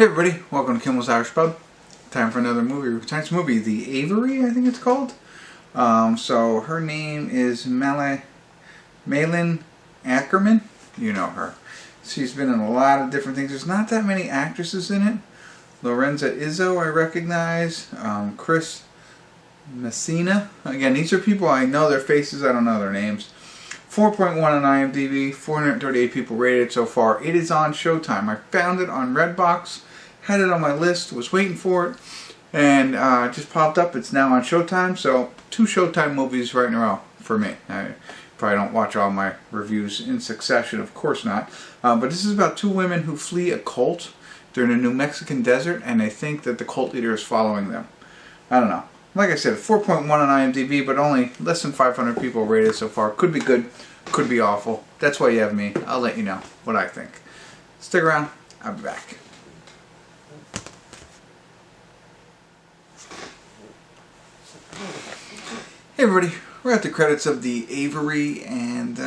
Hey everybody, welcome to Kimmel's Irish Pub. Time for another movie. Tonight's movie, The Aviary, I think it's called. So her name is Malin Akerman. You know her. She's been in a lot of different things. There's not that many actresses in it. Lorenza Izzo I recognize. Chris Messina. Again, these are people I know their faces, I don't know their names. 4.1 on IMDb, 438 people rated so far. It is on Showtime. I found it on Redbox, had it on my list, was waiting for it, and it just popped up. It's now on Showtime, so 2 Showtime movies right in a row for me. I probably don't watch all my reviews in succession, of course not. But this is about 2 women who flee a cult. They're in a New Mexican desert, and they think that the cult leader is following them. I don't know. Like I said, 4.1 on IMDb, but only less than 500 people rated so far. Could be good, could be awful. That's why you have me. I'll let you know what I think. Stick around. I'll be back. Hey everybody, we're at the credits of The Aviary, and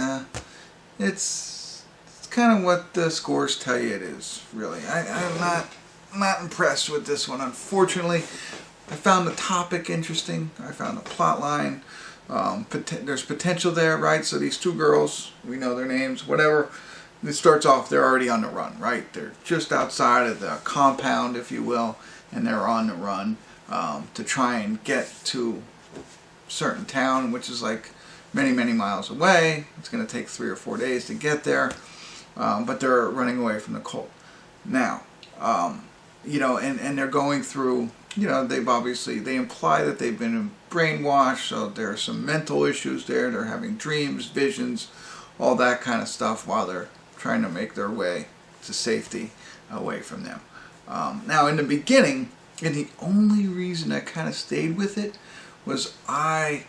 it's kind of what the scores tell you it is, really. I'm not impressed with this one, unfortunately. I found the topic interesting. I found the plot line. There's potential there, right? So these 2 girls, we know their names, whatever. It starts off, they're already on the run, right? They're just outside of the compound, if you will, and they're on the run to try and get to a certain town, which is like many, many miles away. It's going to take 3 or 4 days to get there, but they're running away from the cult. Now, you know, and they're going through, you know, they imply that they've been brainwashed, so there are some mental issues there. They're having dreams, visions, all that kind of stuff while they're trying to make their way to safety away from them. Now, in the beginning, and the only reason I kind of stayed with it was I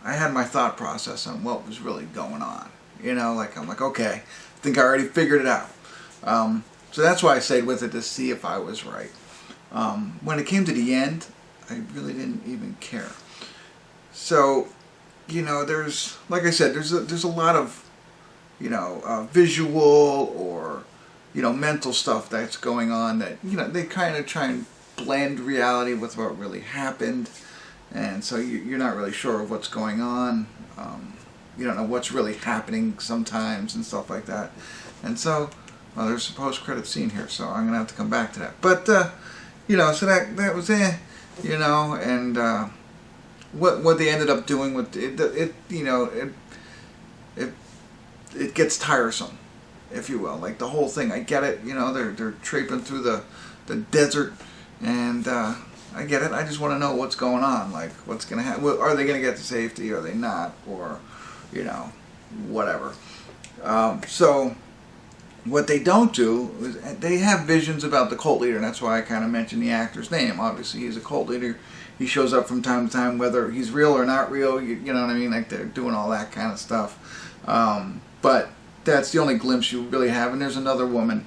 had my thought process on what was really going on. You know, like I'm like, okay, I think I already figured it out. So that's why I stayed with it, to see if I was right. When it came to the end, I really didn't even care. So, you know, there's, like I said, there's a lot of, you know, visual or, you know, mental stuff that's going on that, you know, they kind of try and blend reality with what really happened. And so you're not really sure of what's going on. You don't know what's really happening sometimes and stuff like that. And so, well, there's a post-credit scene here, so I'm going to have to come back to that. But, you know, so that was you know, and what they ended up doing with it, you know, it gets tiresome, if you will. Like the whole thing, I get it. You know, they're traipsing through the desert, and I get it. I just want to know what's going on. Like, what's going to happen? Are they going to get to safety? Are they not? Or, you know, whatever. So what they don't do is they have visions about the cult leader, and that's why I kind of mentioned the actor's name. Obviously, he's a cult leader. He shows up from time to time, whether he's real or not real. You know what I mean? Like, they're doing all that kind of stuff. But that's the only glimpse you really have. And there's another woman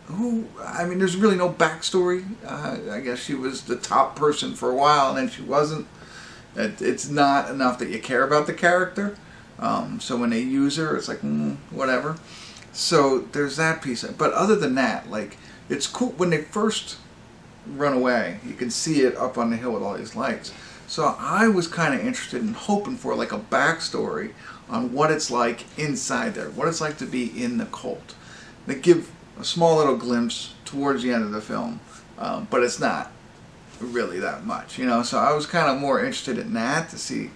who, I mean, there's really no backstory. I guess she was the top person for a while, and then she wasn't. It's not enough that you care about the character. So when they use her, it's like, whatever. So there's that piece. But other than that, like, it's cool. When they first run away, you can see it up on the hill with all these lights. So I was kind of interested in hoping for like a backstory on what it's like inside there, what it's like to be in the cult. They give a small little glimpse towards the end of the film, but it's not really that much, you know. So I was kind of more interested in that, to see,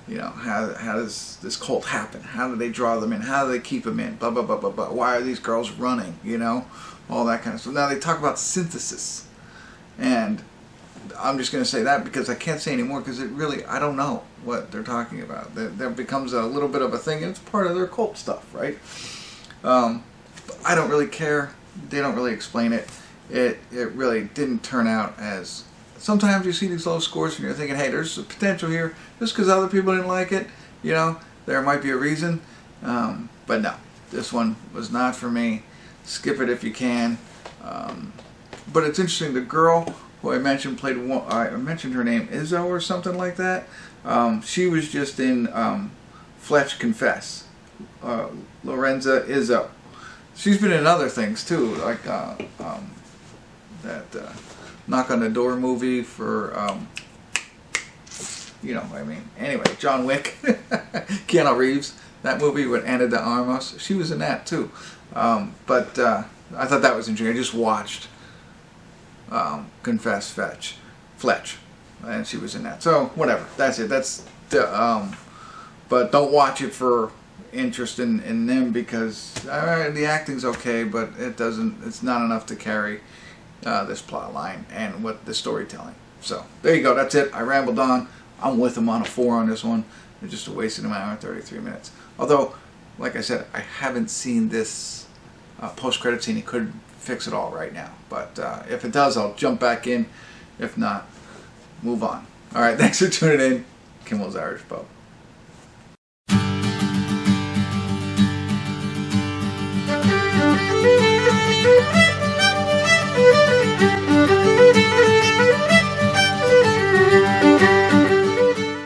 you know, how does this cult happen? How do they draw them in? How do they keep them in? Blah, blah, blah, blah, blah. Why are these girls running? You know, all that kind of stuff. Now they talk about synthesis, and I'm just going to say that because I can't say anymore, because it really, I don't know what they're talking about. That becomes a little bit of a thing, and it's part of their cult stuff, right? I don't really care. They don't really explain it. It really didn't turn out as... Sometimes you see these low scores and you're thinking, hey, there's a potential here. Just because other people didn't like it, you know, there might be a reason. But no, this one was not for me. Skip it if you can. But it's interesting, the girl who I mentioned played one, I mentioned her name, Izzo or something like that. She was just in Fletch Confess. Lorenza Izzo. She's been in other things too, like that knock on the door movie for, you know, I mean, anyway, John Wick, Keanu Reeves, that movie with Ana de Armas, she was in that too. But I thought that was interesting. I just watched Confess Fletch, and she was in that. So whatever, that's it. That's the but don't watch it for interest in them, because the acting's okay, but it's not enough to carry this plot line and what the storytelling. So there you go, that's it. I rambled on. I'm with them on a 4 on this one. It's just a wasted an hour and 33 minutes. Although, like I said, I haven't seen this post-credit scene. It could fix it all right now, but if it does, I'll jump back in. If not, move on. All right, thanks for tuning in. Kimmel's Irish Pub.